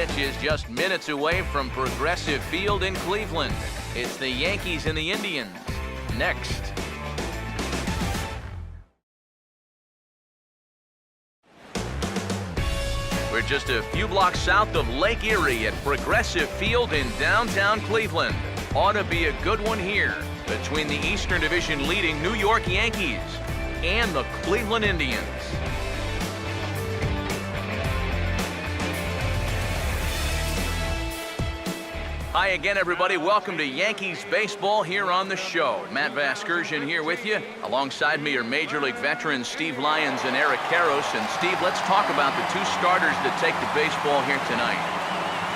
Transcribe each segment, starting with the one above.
pitch is just minutes away from Progressive Field in Cleveland. It's the Yankees and the Indians. Next. We're just a few blocks south of Lake Erie at Progressive Field in downtown Cleveland. Ought to be a good one here between the Eastern Division leading New York Yankees and the Cleveland Indians. Hi again, everybody. Welcome to Yankees baseball here on the show. Matt Vasgersian here with you. Alongside me are Major League veterans Steve Lyons and Eric Karros. And Steve, let's talk about the two starters that take the baseball here tonight.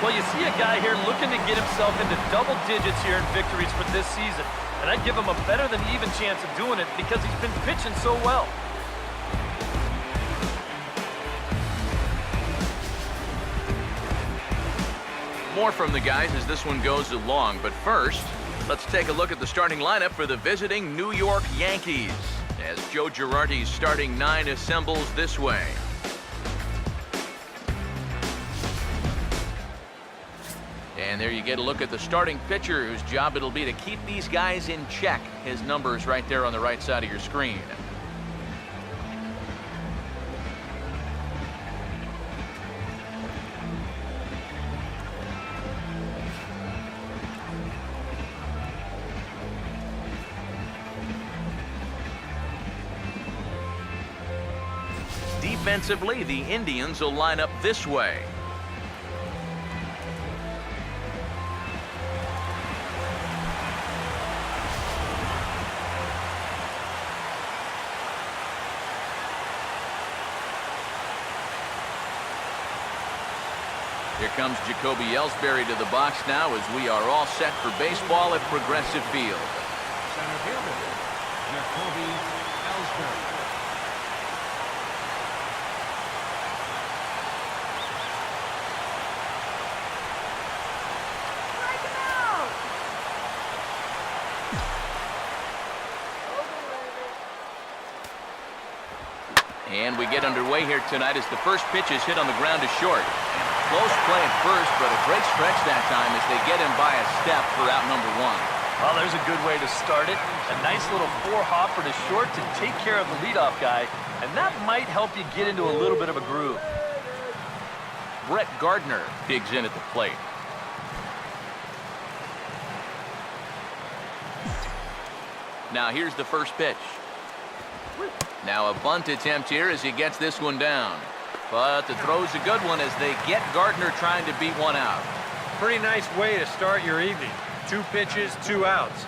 Well, you see a guy here looking to get himself into double digits here in victories for this season. And I'd give him a better than even chance of doing it because he's been pitching so well. More from the guys as this one goes along, but first, let's take a look at the starting lineup for the visiting New York Yankees as Joe Girardi's starting nine assembles this way. And there you get a look at the starting pitcher whose job it'll be to keep these guys in check. His number's right there on the right side of your screen. Defensively, the Indians will line up this way. Here comes Jacoby Ellsbury to the box now as we are all set for baseball at Progressive Field. Center fielder, Jacoby Ellsbury. And we get underway here tonight as the first pitch is hit on the ground to short. Close play at first, but a great stretch that time as they get him by a step for out number one. Well, there's a good way to start it. A nice little four-hopper to short to take care of the leadoff guy, and that might help you get into a little bit of a groove. Brett Gardner digs in at the plate. Now here's the first pitch. Now a bunt attempt here as he gets this one down. But the throw's a good one as they get Gardner trying to beat one out. Pretty nice way to start your evening. 2 pitches, 2 outs.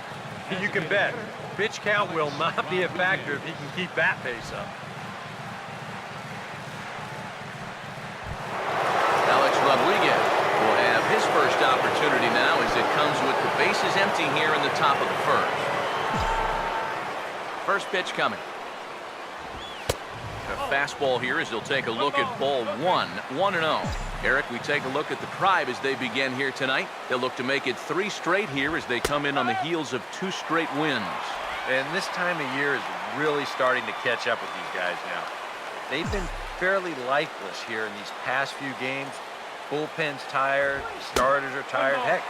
You can bet pitch count will not be a factor if he can keep that pace up. Alex Rodriguez will have his first opportunity now as it comes with the bases empty here in the top of the first. First pitch coming. A fastball here as they'll take a look at ball 1, 1-0. Eric, we take a look at the Tribe as they begin here tonight. They'll look to make it 3 straight here as they come in on the heels of 2 straight wins. And this time of year is really starting to catch up with these guys now. They've been fairly lifeless here in these past few games. Bullpen's tired, starters are tired. Heck,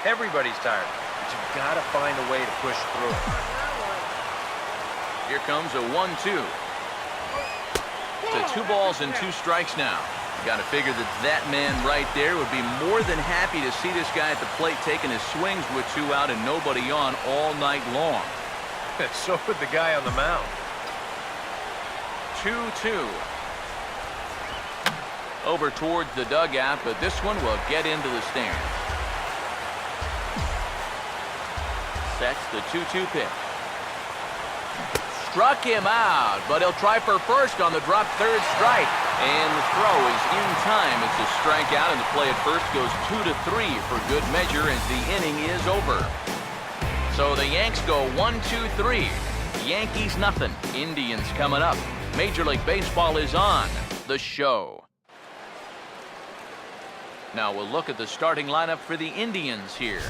everybody's tired. But you've got to find a way to push through it. Here comes a 1-2. To 2 balls and 2 strikes now. Got to figure that man right there would be more than happy to see this guy at the plate taking his swings with 2 out and nobody on all night long. So would the guy on the mound. 2-2. Over towards the dugout, but this one will get into the stands. Sets the 2-2 pitch. Struck him out, but he'll try for first on the drop third strike. And the throw is in time. It's a strikeout, and the play at first goes 2-3 for good measure as the inning is over. So the Yanks go 1-2-3. Yankees nothing. Indians coming up. Major League Baseball is on the show. Now we'll look at the starting lineup for the Indians here.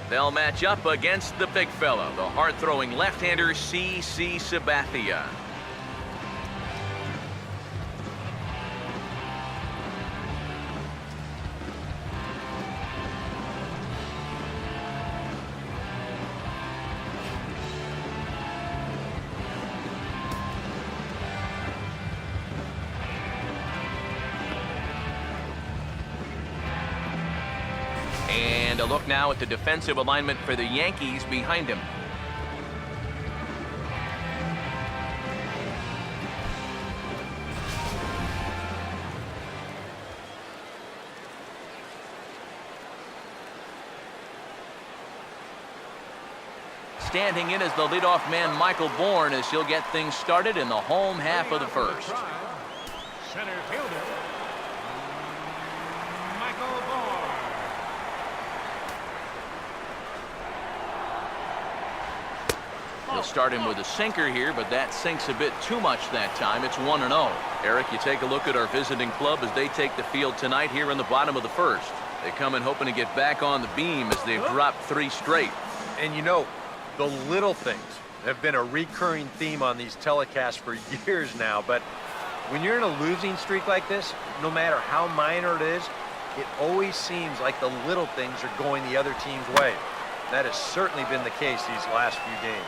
They'll match up against the big fella, the hard-throwing left-hander CC Sabathia. And a look now at the defensive alignment for the Yankees behind him. Standing in as the leadoff man, Michael Bourne, as he'll get things started in the home half of the first. Center fielder, Michael Bourne. He'll start him with a sinker here, but that sinks a bit too much that time. It's 1-0. Eric, you take a look at our visiting club as they take the field tonight here in the bottom of the first. They come in hoping to get back on the beam as they've dropped 3 straight. And you know, the little things have been a recurring theme on these telecasts for years now, but when you're in a losing streak like this, no matter how minor it is, it always seems like the little things are going the other team's way. That has certainly been the case these last few games.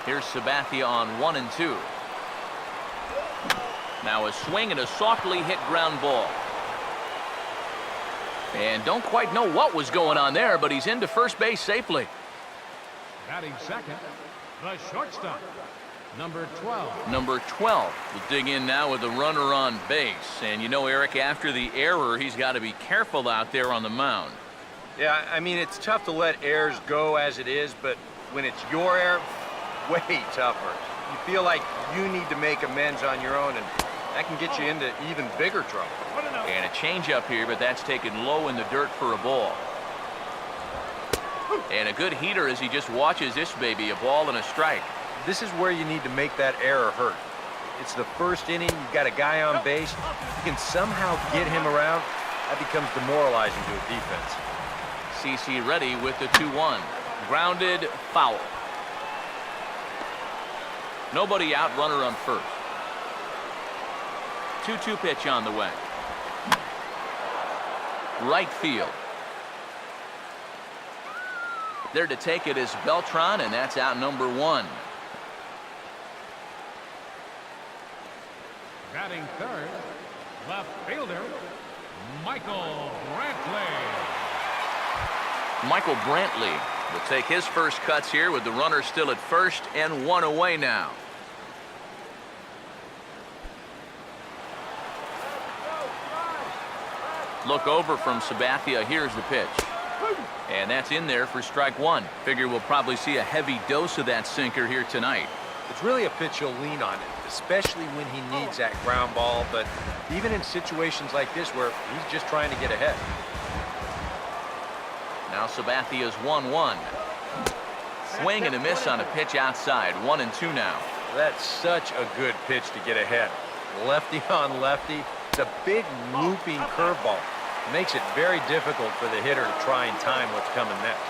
Here's Sabathia on 1-2. Now a swing and a softly hit ground ball. And don't quite know what was going on there, but he's into first base safely. Batting second, the shortstop, number 12. Number 12 will dig in now with the runner on base. And you know, Eric, after the error, he's got to be careful out there on the mound. Yeah, I mean, it's tough to let errors go as it is, but when it's your error, way tougher. You feel like you need to make amends on your own, and that can get you into even bigger trouble. And a changeup here, but that's taken low in the dirt for a ball. And a good heater as he just watches this baby, a ball and a strike. This is where you need to make that error hurt. It's the first inning, you've got a guy on base. You can somehow get him around. That becomes demoralizing to a defense. CC ready with the 2-1. Grounded, foul. Nobody out, runner on first. 2-2 pitch on the way. Right field. There to take it is Beltran, and that's out number 1. Batting third, left fielder, Michael Brantley. Michael Brantley will take his first cuts here with the runner still at first and 1 away now. Look over from Sabathia. Here's the pitch. And that's in there for strike 1. Figure we'll probably see a heavy dose of that sinker here tonight. It's really a pitch you'll lean on, especially when he needs that ground ball, but even in situations like this where he's just trying to get ahead. Now Sabathia's 1-1. Swing and a miss on a pitch outside. 1-2 now. That's such a good pitch to get ahead. Lefty on lefty. It's a big looping curveball. It makes it very difficult for the hitter to try and time what's coming next.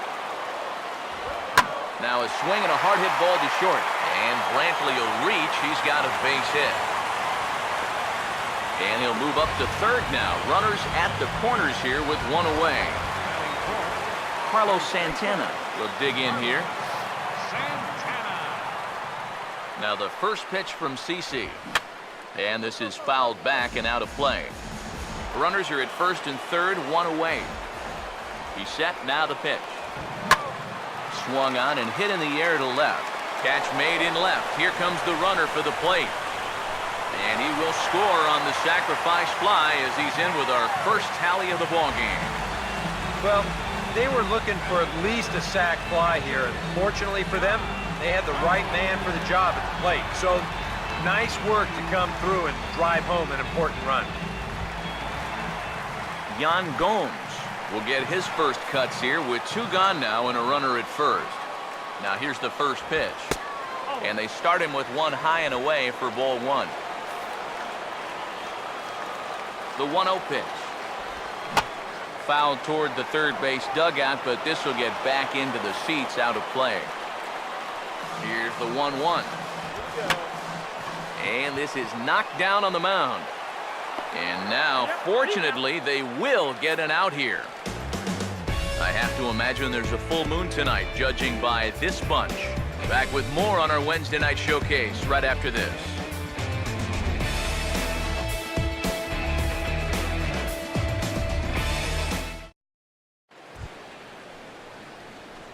Now a swing and a hard hit ball to short. And Brantley will reach. He's got a base hit. And he'll move up to third now. Runners at the corners here with 1 away. Carlos Santana will dig in here. Santana. Now the first pitch from CC. And this is fouled back and out of play. Runners are at first and third, 1 away. He's set, now the pitch. Swung on and hit in the air to left. Catch made in left. Here comes the runner for the plate. And he will score on the sacrifice fly as he's in with our first tally of the ball game. Well, they were looking for at least a sac fly here. And fortunately for them, they had the right man for the job at the plate. So nice work to come through and drive home an important run. Yan Gomes will get his first cuts here with 2 gone now and a runner at first. Now here's the first pitch. And they start him with 1 high and away for ball 1. The 1-0 pitch. foul toward the third base dugout, but this will get back into the seats, out of play. Here's the 1-1. And this is knocked down on the mound. And now, fortunately, they will get an out here. I have to imagine there's a full moon tonight, judging by this bunch. Back with more on our Wednesday night showcase right after this.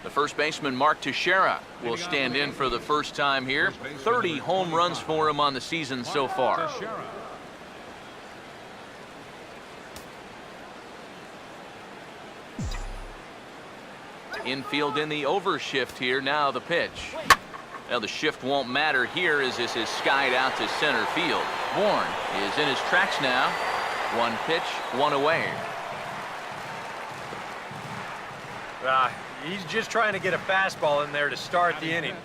The first baseman, Mark Teixeira, will stand in for the first time here. 30 home runs for him on the season so far. Infield in the overshift here. Now the pitch. Now the shift won't matter here as this is skied out to center field. Bourne is in his tracks now. One pitch, one away. He's just trying to get a fastball in there to start the inning.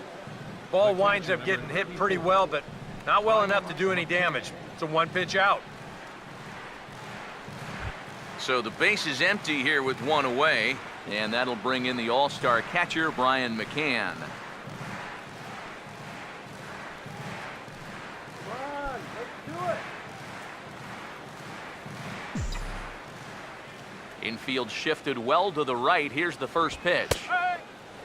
Ball winds up getting hit pretty well, but not well enough to do any damage. It's a one-pitch out. So the base is empty here with one away, and that'll bring in the all-star catcher, Brian McCann. Infield shifted well to the right. Here's the first pitch.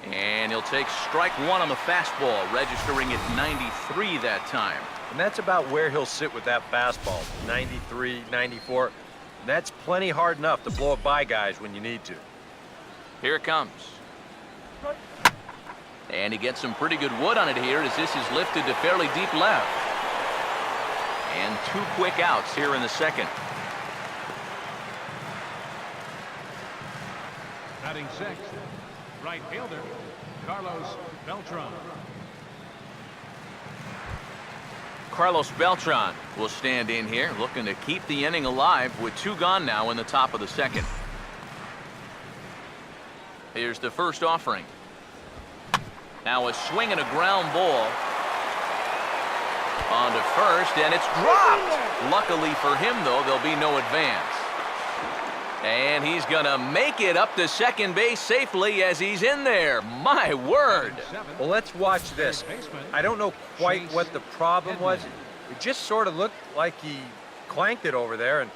And he'll take strike one on the fastball, registering at 93 that time. And that's about where he'll sit with that fastball, 93, 94. That's plenty hard enough to blow it by guys when you need to. Here it comes. And he gets some pretty good wood on it here as this is lifted to fairly deep left. And two quick outs here in the second. Batting sixth, right fielder, Carlos Beltran. Carlos Beltran will stand in here, looking to keep the inning alive with two gone now in the top of the second. Here's the first offering. Now a swing and a ground ball on to first, and it's dropped. Luckily for him, though, there'll be no advance. And he's going to make it up to second base safely as he's in there. My word. Well, let's watch this. I don't know quite what the problem was. It just sort of looked like he clanked it over there. And,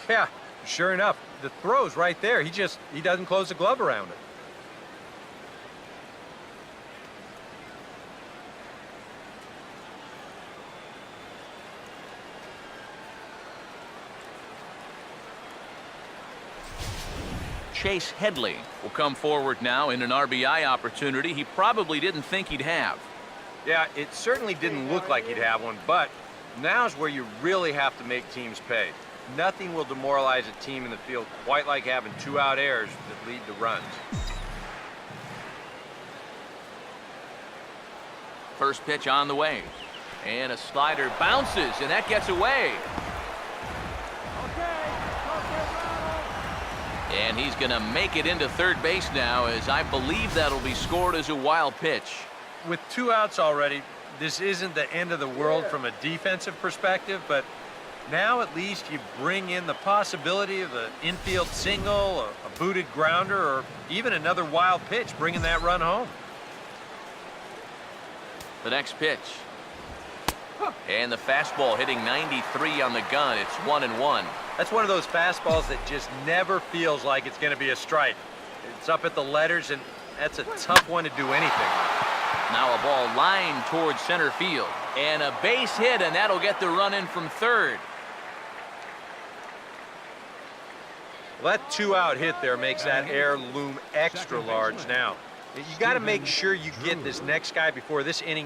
yeah, sure enough, the throw's right there. He doesn't close the glove around it. Chase Headley will come forward now in an RBI opportunity he probably didn't think he'd have. Yeah, it certainly didn't look like he'd have one, but now's where you really have to make teams pay. Nothing will demoralize a team in the field quite like having two-out errors that lead to runs. First pitch on the way. And a slider bounces, and that gets away. And he's going to make it into third base now, as I believe that'll be scored as a wild pitch. With two outs already, this isn't the end of the world from a defensive perspective, but now at least you bring in the possibility of an infield single, a booted grounder, or even another wild pitch, bringing that run home. The next pitch. And the fastball hitting 93 on the gun. It's 1-1. That's one of those fastballs that just never feels like it's going to be a strike. It's up at the letters, and that's a tough one to do anything. Now a ball lined towards center field. And a base hit, and that'll get the run in from third. Well, that two-out hit there makes that air loom extra large now. You got to make sure you get this next guy before this inning